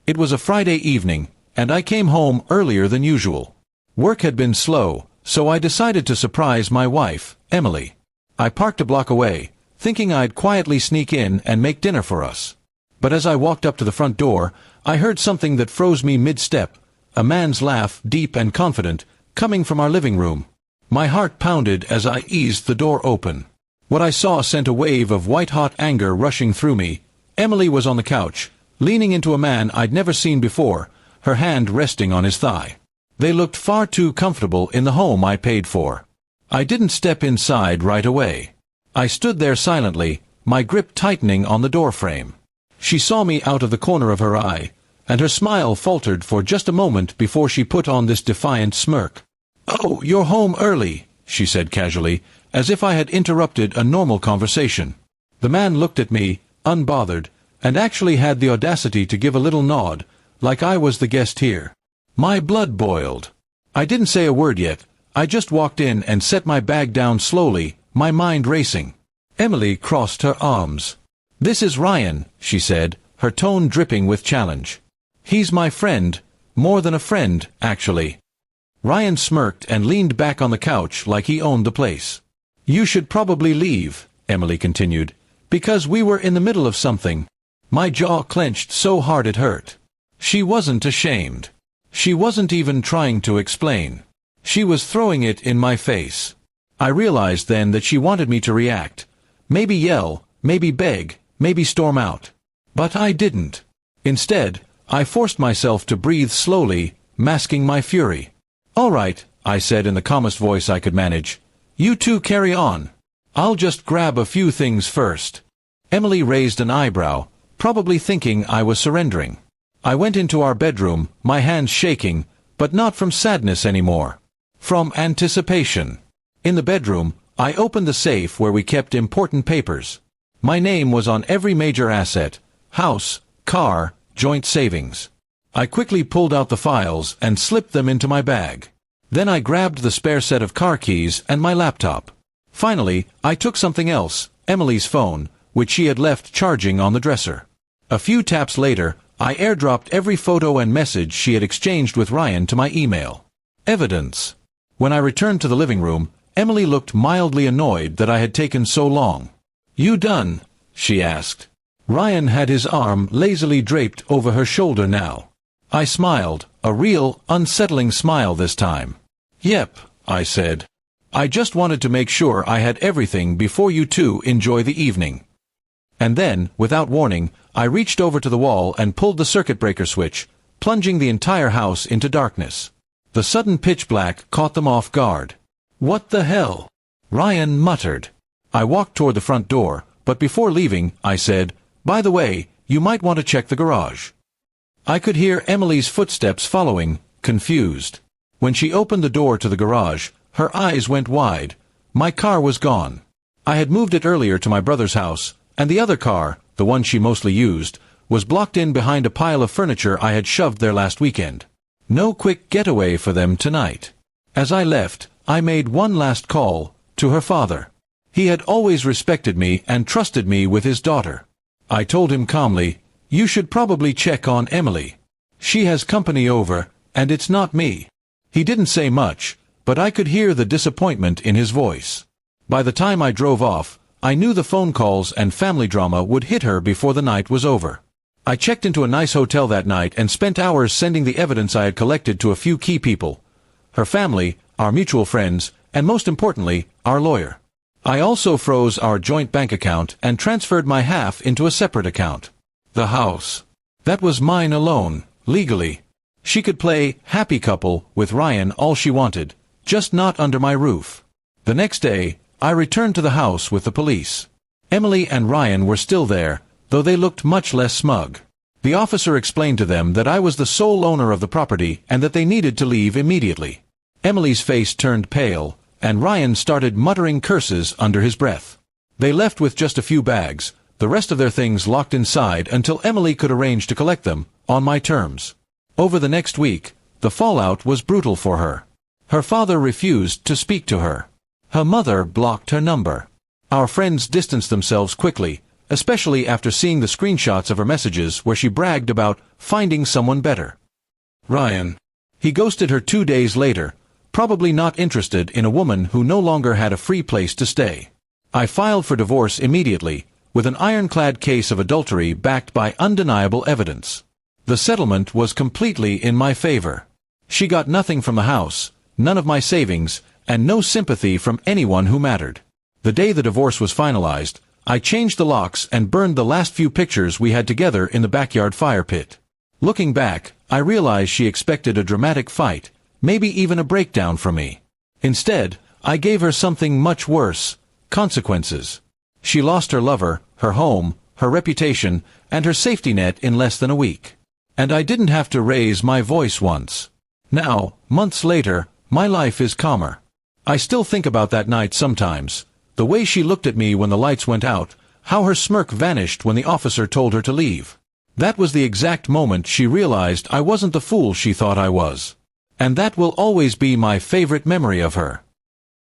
It was a Friday evening, and I came home earlier than usual. Work had been slow, so I decided to surprise my wife, Emily. I parked a block away, thinking I'd quietly sneak in and make dinner for us. But as I walked up to the front door, I heard something that froze me mid-step, a man's laugh, deep and confident, coming from our living room. My heart pounded as I eased the door open. What I saw sent a wave of white-hot anger rushing through me. Emily was on the couch, leaning into a man I'd never seen before, her hand resting on his thigh. They looked far too comfortable in the home I paid for. I didn't step inside right away. I stood there silently, my grip tightening on the doorframe. She saw me out of the corner of her eye, and her smile faltered for just a moment before she put on this defiant smirk. "Oh, you're home early," she said casually, as if I had interrupted a normal conversation. The man looked at me, unbothered, and actually had the audacity to give a little nod, like I was the guest here. My blood boiled. I didn't say a word yet. I just walked in and set my bag down slowly, my mind racing. Emily crossed her arms. "This is Ryan," she said, her tone dripping with challenge. "He's my friend, more than a friend, actually." Ryan smirked and leaned back on the couch like he owned the place. "You should probably leave," Emily continued, "because we were in the middle of something." My jaw clenched so hard it hurt. She wasn't ashamed. She wasn't even trying to explain. She was throwing it in my face. I realized then that she wanted me to react. Maybe yell, maybe beg, maybe storm out. But I didn't. Instead, I forced myself to breathe slowly, masking my fury. "All right," I said in the calmest voice I could manage. "You two carry on. I'll just grab a few things first." Emily raised an eyebrow, probably thinking I was surrendering. I went into our bedroom, my hands shaking, but not from sadness anymore. From anticipation. In the bedroom, I opened the safe where we kept important papers. My name was on every major asset: house, car, joint savings. I quickly pulled out the files and slipped them into my bag. Then I grabbed the spare set of car keys and my laptop. Finally, I took something else, Emily's phone, which she had left charging on the dresser. A few taps later, I airdropped every photo and message she had exchanged with Ryan to my email. Evidence. When I returned to the living room, Emily looked mildly annoyed that I had taken so long. "You done?" she asked. Ryan had his arm lazily draped over her shoulder now. I smiled, a real, unsettling smile this time. "Yep," I said. "I just wanted to make sure I had everything before you two enjoy the evening." And then, without warning, I reached over to the wall and pulled the circuit breaker switch, plunging the entire house into darkness. The sudden pitch black caught them off guard. "What the hell?" Ryan muttered. I walked toward the front door, but before leaving, I said, "By the way, you might want to check the garage." I could hear Emily's footsteps following, confused. When she opened the door to the garage, her eyes went wide. My car was gone. I had moved it earlier to my brother's house, and the other car, the one she mostly used, was blocked in behind a pile of furniture I had shoved there last weekend. No quick getaway for them tonight. As I left, I made one last call, to her father. He had always respected me and trusted me with his daughter. I told him calmly, "You should probably check on Emily. She has company over, and it's not me." He didn't say much, but I could hear the disappointment in his voice. By the time I drove off, I knew the phone calls and family drama would hit her before the night was over. I checked into a nice hotel that night and spent hours sending the evidence I had collected to a few key people. Her family, our mutual friends, and most importantly, our lawyer. I also froze our joint bank account and transferred my half into a separate account. The house. That was mine alone, legally. She could play happy couple with Ryan all she wanted, just not under my roof. The next day, I returned to the house with the police. Emily and Ryan were still there, though they looked much less smug. The officer explained to them that I was the sole owner of the property and that they needed to leave immediately. Emily's face turned pale, and Ryan started muttering curses under his breath. They left with just a few bags, the rest of their things locked inside until Emily could arrange to collect them, on my terms. Over the next week, the fallout was brutal for her. Her father refused to speak to her. Her mother blocked her number. Our friends distanced themselves quickly, especially after seeing the screenshots of her messages where she bragged about finding someone better. Ryan. He ghosted her 2 days later, probably not interested in a woman who no longer had a free place to stay. I filed for divorce immediately, with an ironclad case of adultery backed by undeniable evidence. The settlement was completely in my favor. She got nothing from the house, none of my savings, and no sympathy from anyone who mattered. The day the divorce was finalized, I changed the locks and burned the last few pictures we had together in the backyard fire pit. Looking back, I realized she expected a dramatic fight, maybe even a breakdown from me. Instead, I gave her something much worse: consequences. She lost her lover, her home, her reputation, and her safety net in less than a week. And I didn't have to raise my voice once. Now, months later, my life is calmer. I still think about that night sometimes. The way she looked at me when the lights went out, how her smirk vanished when the officer told her to leave. That was the exact moment she realized I wasn't the fool she thought I was. And that will always be my favorite memory of her.